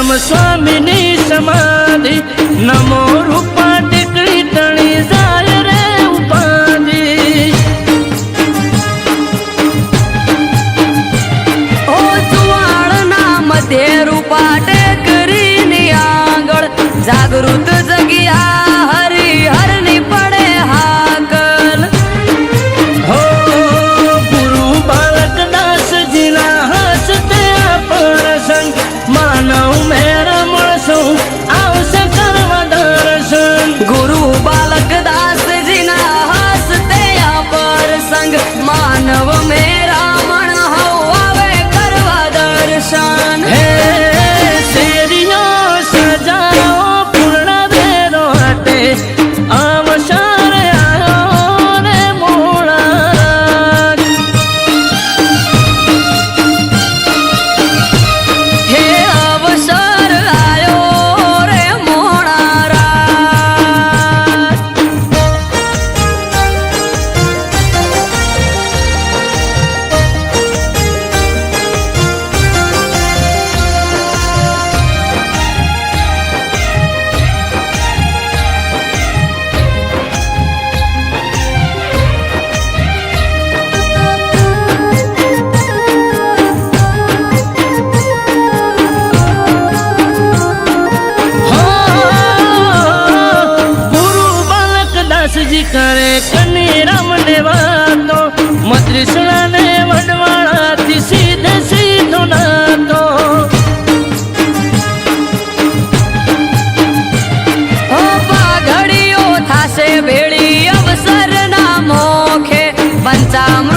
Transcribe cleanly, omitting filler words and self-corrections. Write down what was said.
श्याम स्वामी समाधि नमो रूपा टेकड़ी तणी जाय रे उपाधि ओ सुवाळना मध्य रूपा टेकरी नी आंगळ जागृत जगिया हरि हरनी पड़े हाकल हो गुरु बालक दास जीना हसते आपण संग मानव मेरा मळसो आवश्य करवा दर्शन गुरु बालक दास जीना हसते पर संग मानव मेरा मन हो आवे करवा दर्शन हे शेरियो सजाओ पूर्ण भेरो हटे अवसर आयो रे मोळा हे अवसर आयो रे मोणारा जी करे कनी रमने वातो मद्रिसला ने वडवाळा थी सीधे सीधो नातो ओ पाघड़ियो थासे भेड़ी अवसर ना मोखे पंचाम